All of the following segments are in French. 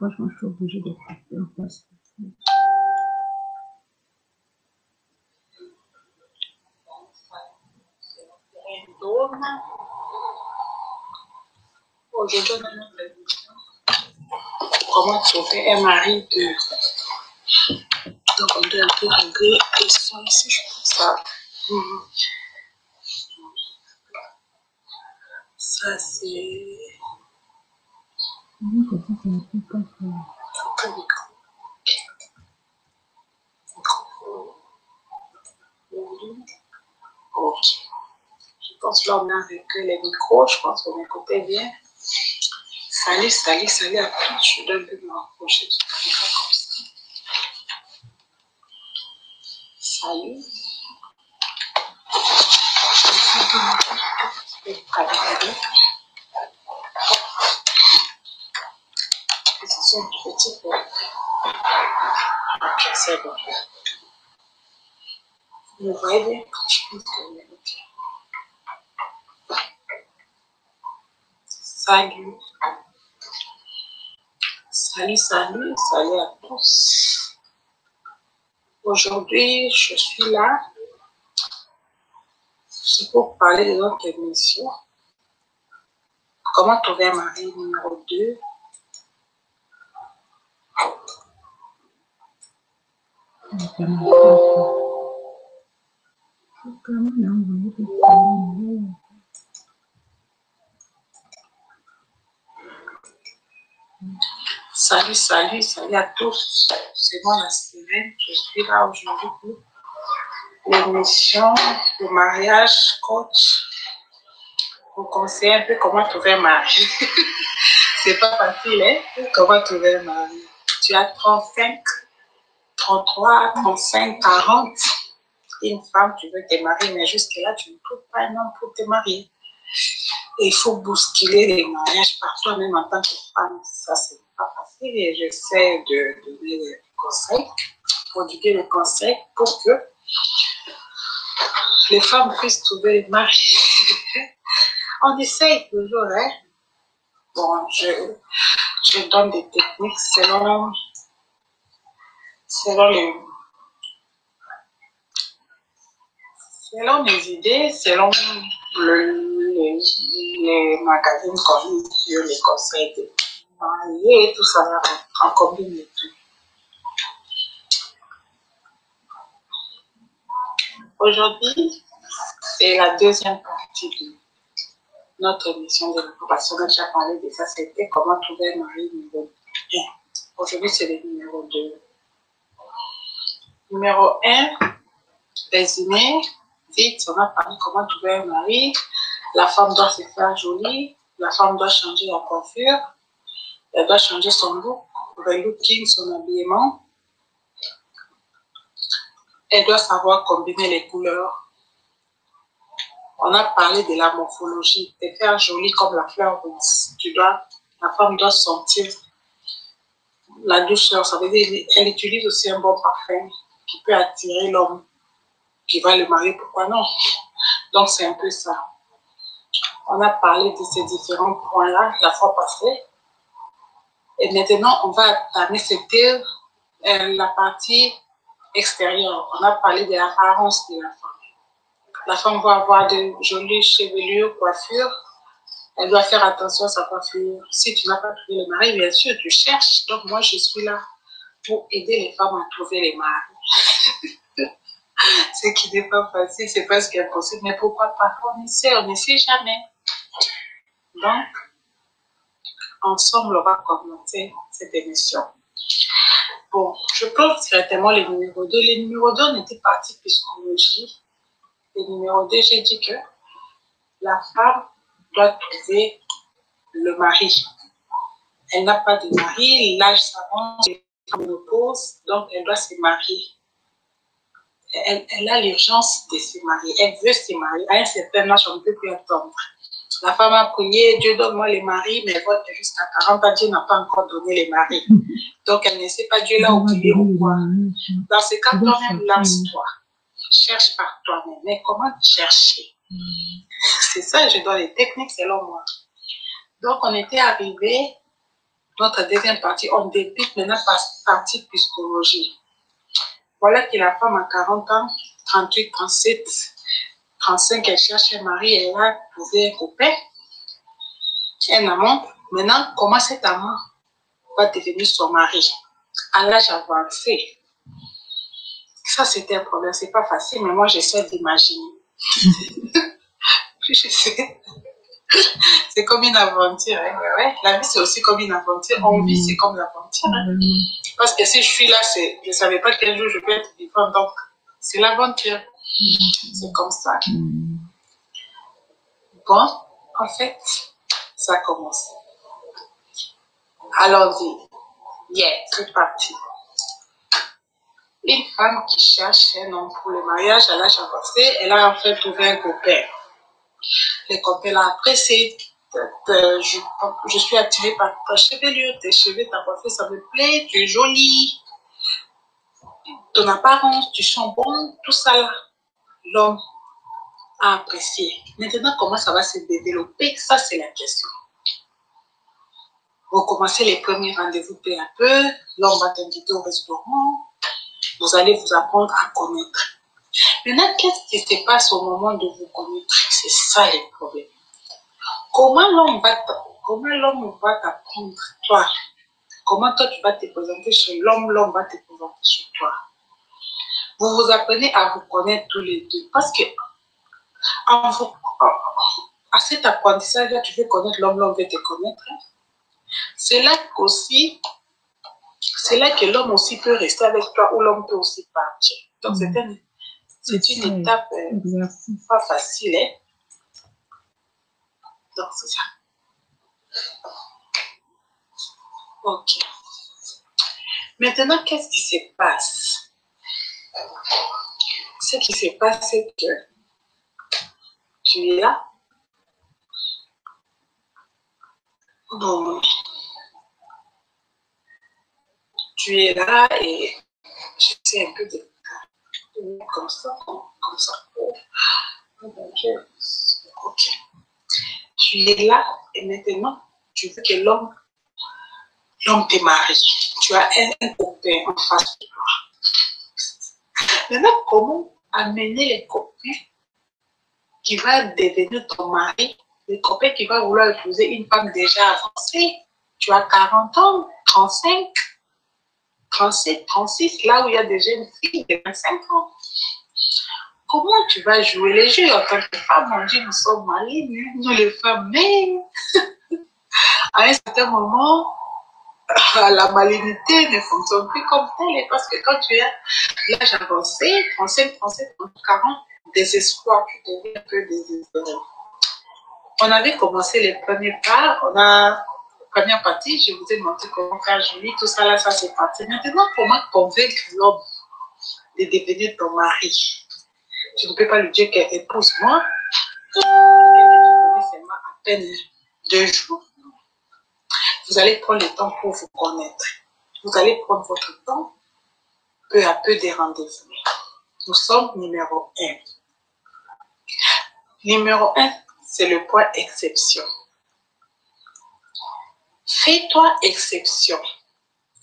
franchement, je suis obligée de couper en place. Aujourd'hui, comment trouver un mari de... Donc, on doit un peu régler les sons ici, je pense ça. Ça, c'est... Oui, comme ça, c'est un peu pas ça. Ok. Je pense là, on a avec les micros, je pense qu'on écoutait bien. Salut, salut, salut à tous. Je dois un peu me rapprocher du caméra comme ça. Salut. C'est un petit peu. Ok, c'est bon. Vous voyez bien? Je pense que vous ok. Salut. Salut, salut, salut à tous. Aujourd'hui, je suis là. C'est pour parler de notre émission. Comment trouver un mari numéro 2? Salut, salut, salut à tous. C'est moi la Sylvaine. Je suis là aujourd'hui pour l'émission de mariage coach. Vous conseiller un peu comment trouver un mari. C'est pas facile, hein? Comment trouver un mari? Tu as 35, 33, 35, 40. Une femme, tu veux te marier, mais jusque-là, tu ne trouves pas un homme pour te marier. Et il faut bousculer les mariages parfois, même en tant que femme. Ça, c'est pas facile. Et j'essaie de donner des conseils, prodiguer des conseils pour que les femmes puissent trouver le mari. On essaye toujours, hein. Bon, je donne des techniques selon mes idées, selon les magazines connus sur les conseils de mariés et tout ça, en combine et tout. Aujourd'hui, c'est la deuxième partie de notre émission de l'approbation. On a déjà parlé de ça, c'était comment trouver un mari numéro 1. Aujourd'hui, c'est le numéro 2. Numéro 1, résumé, vite, on a parlé comment trouver un mari. La femme doit se faire jolie, la femme doit changer la coiffure, elle doit changer son look, le looking, son habillement. Elle doit savoir combiner les couleurs. On a parlé de la morphologie, de faire jolie comme la fleur rose. La femme doit sentir la douceur, ça veut dire qu'elle utilise aussi un bon parfum qui peut attirer l'homme qui va le marier, pourquoi non? Donc c'est un peu ça. On a parlé de ces différents points-là la fois passée. Et maintenant, on va entamer c'était la partie extérieure. On a parlé de l'apparence de la femme. La femme va avoir de jolies chevelures, coiffures. Elle doit faire attention à sa coiffure. Si tu n'as pas trouvé le mari, bien sûr, tu cherches. Donc moi, je suis là pour aider les femmes à trouver les maris. Ce qui n'est pas facile, c'est presque impossible. Mais pourquoi pas? On ne sait jamais. Donc, ensemble, on va commencer cette émission. Bon, je pense directement le numéro 2. Le numéro 2, on était parti psychologie. Le numéro 2, j'ai dit que la femme doit trouver le mari. Elle n'a pas de mari, l'âge s'avance, elle repose, donc elle doit se marier. Elle a l'urgence de se marier, elle veut se marier. À un certain âge, on ne peut plus attendre. La femme a prié, Dieu donne-moi les maris, mais vote jusqu'à 40 ans, Dieu n'a pas encore donné les maris. Donc elle ne sait pas, Dieu l'a oublié ou quoi. Dans ce cas, toi-même, lance-toi. Cherche par toi-même. Mais comment chercher? C'est ça, je donne les techniques selon moi. Donc on était arrivé Notre deuxième partie, on débute maintenant par partie psychologie. Voilà que la femme a 40 ans, 38, 37, 35, elle cherche un mari, elle a trouvé un copain, un amant. Maintenant, comment cet amant va devenir son mari à l'âge avancé? Ça, c'était un problème. C'est pas facile, mais moi, j'essaie d'imaginer. Je sais. C'est comme une aventure. Hein? Ouais. La vie, c'est aussi comme une aventure. On vit, c'est comme l'aventure. Hein? Parce que si je suis là, je ne savais pas quel jour je peux être vivant. Donc, c'est l'aventure. C'est comme ça. Bon, en fait, ça commence. Allons-y. C'est parti. Une femme qui cherche un homme pour le mariage à l'âge avancé, elle a en fait trouvé un copain. Le copain l'a apprécié. Je suis attirée par ta chevelure, tes cheveux, ta coiffure, ça me plaît, tu es jolie. Ton apparence, tu sens bon, tout ça là. L'homme a apprécié. Maintenant, comment ça va se développer? Ça, c'est la question. Vous commencez les premiers rendez-vous peu à peu. L'homme va t'inviter au restaurant. Vous allez vous apprendre à connaître. Maintenant, qu'est-ce qui se passe au moment de vous connaître? C'est ça le problème. Comment l'homme va t'apprendre, toi? Comment toi, tu vas te présenter chez l'homme, l'homme va te présenter chez toi? Vous vous apprenez à vous connaître tous les deux. Parce que à cet apprentissage-là, tu veux connaître l'homme, l'homme veut te connaître. C'est là que l'homme aussi peut rester avec toi ou l'homme peut aussi partir. Donc, c'est une étape pas facile. Hein? Donc, c'est ça. Ok. Maintenant, qu'est-ce qui se passe? Ce qui se passe, c'est que tu es là. Bon. Tu es là et je sais un peu de comme ça. Oh mon Dieu. Ok. Tu es là et maintenant, tu veux que l'homme te marie. Tu as un copain en face de toi. Maintenant, comment amener les copains qui va devenir ton mari, les copains qui va vouloir épouser une femme déjà avancée? Tu as 40 ans, 35, 37, 36, là où il y a des jeunes filles de 25 ans. Comment tu vas jouer les jeux en tant que femme? On dit, nous sommes mariés, nous les femmes, mais à un certain moment, la malignité ne fonctionne plus comme telle, parce que quand tu as l'âge avancé, 35, 37, 40, désespoir, tu deviens un peu désespéré. On avait commencé les premiers pas, la première partie, je vous ai montré comment faire Julie, tout ça là, ça c'est parti. Maintenant, comment convaincre l'homme de devenir ton mari? Tu ne peux pas lui dire qu'épouse-moi, seulement à peine 2 jours. Vous allez prendre le temps pour vous connaître. Vous allez prendre votre temps, peu à peu des rendez-vous. Nous sommes numéro 1. Numéro 1, c'est le point exception. Fais-toi exception.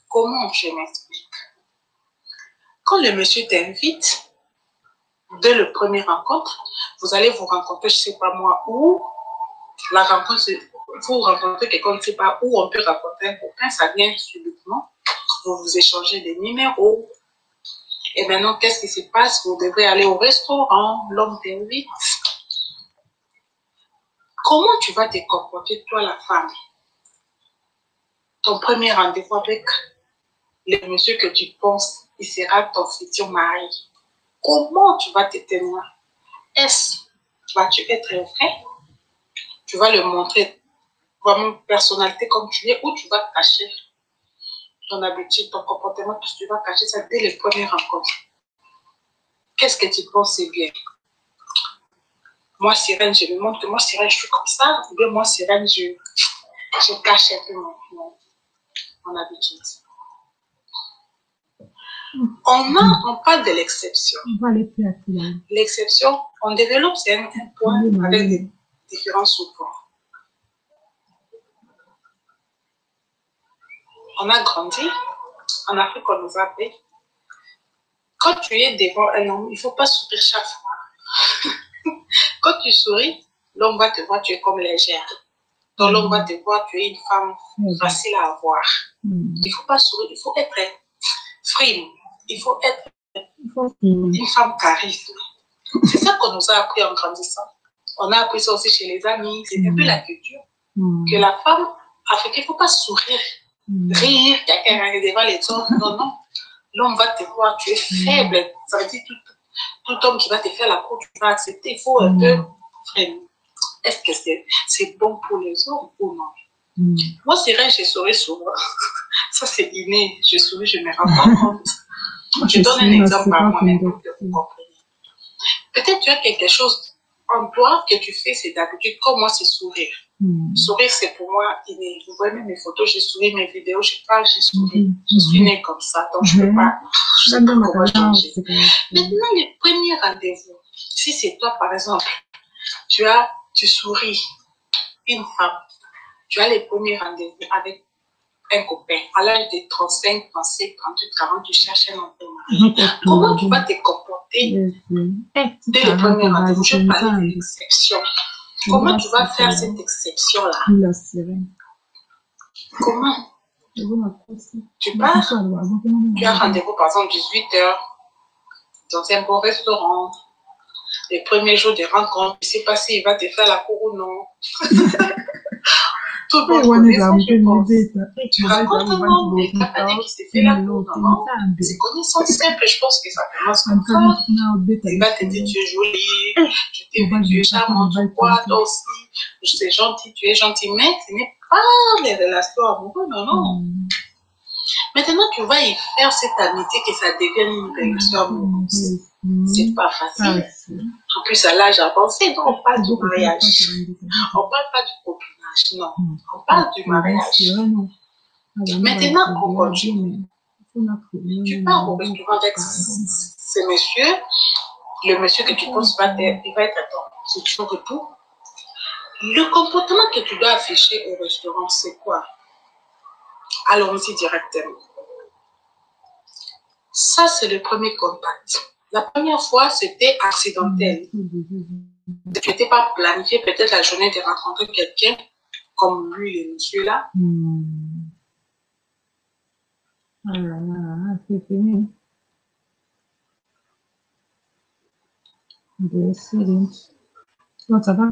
Comment? Je m'explique. Quand le monsieur t'invite, dès le premier rencontre, vous allez vous rencontrer, je ne sais pas moi où, la rencontre, vous rencontrez quelqu'un, je ne sais pas où, on peut rencontrer un copain, ça vient subitement, vous vous échangez des numéros, et maintenant, qu'est-ce qui se passe? Vous devrez aller au restaurant, l'homme t'invite. Comment tu vas te comporter, toi, la femme? Ton premier rendez-vous avec le monsieur que tu penses, il sera ton futur mari. Comment tu vas te tenir? Vas-tu être vrai? Tu vas le montrer vraiment personnalité comme tu es, ou tu vas cacher ton habitude, ton comportement, tout ce que tu vas cacher ça dès les premières rencontres. Qu'est-ce que tu penses c'est bien? Moi, Sirène, je me montre que moi, Sirène, je suis comme ça, ou bien moi, Sirène, je cache un peu mon habitude. On parle de l'exception. On va aller plus à plus. L'exception, on développe, c'est un point avec des différents sous-points. on a grandi. En Afrique, on nous a appris. Quand tu es devant un homme, il ne faut pas sourire chaque fois. Quand tu souris, l'homme va te voir, tu es comme légère. Donc l'homme va te voir, tu es une femme facile à avoir. Il ne faut pas sourire, il faut être frime. Il faut être une femme charisme. C'est ça qu'on nous a appris en grandissant. On a appris ça aussi chez les amis. C'est depuis la culture que la femme africaine, il ne faut pas sourire, rire, quelqu'un devant les hommes. Non, non. L'homme va te voir, tu es faible. Ça veut dire tout homme qui va te faire la cour, tu vas accepter. Il faut un peu frime. Est-ce que c'est bon pour les hommes ou non? Moi, c'est vrai, j'ai souri souvent. Ça, c'est inné. Je souris, je me rends pas compte. Je donne un exemple par moi-même pour que vous compreniez. Peut-être tu as quelque chose en toi que tu fais, c'est d'habitude. Comme moi, c'est sourire. Sourire, c'est pour moi inné. Vous voyez même mes photos, j'ai souri, mes vidéos, je parle, j'ai souri. Je suis née comme ça, donc je ne peux pas. Je sais pas comment changer. Maintenant, les premiers rendez-vous, si c'est toi, par exemple, tu souris, une femme, tu as les premiers rendez-vous avec un copain, à l'âge de 35, 37, 38, 40, tu cherches un homme. Comment tu vas te comporter dès le premier rendez-vous? Je parlais de l'exception. Comment tu vas faire cette exception-là? Comment? Tu pars, tu as rendez-vous par exemple 18h dans un bon restaurant. Les premiers jours de rencontre, je ne sais pas s'il va te faire la cour ou non. Tout le monde connaît ça, je pense. Tu racontes un nom, mais t'as pas dit qu'il s'est fait la cour, non? C'est connaissance simple, je pense que ça commence comme ça. Il va te dire, tu es jolie, je t'ai vu, tu es charmante, toi aussi, c'est gentil, tu es gentil, mais ce n'est pas les relations amoureuses, non, non. Maintenant, tu vas y faire cette amitié que ça devienne une relation amoureuse. C'est pas facile. En plus, à l'âge avancé, donc on parle du mariage. On parle pas du copinage, non. On parle du mariage. Maintenant, on continue. Tu pars au restaurant avec ce monsieur. Le monsieur que tu penses il va être à ton retour. Le comportement que tu dois afficher au restaurant, c'est quoi? Allons-y directement. Ça, c'est le premier contact. La première fois, c'était accidentel. Tu n'étais pas planifié peut-être la journée de rencontrer quelqu'un comme lui, le monsieur-là. C'est fini. Donc, ça va.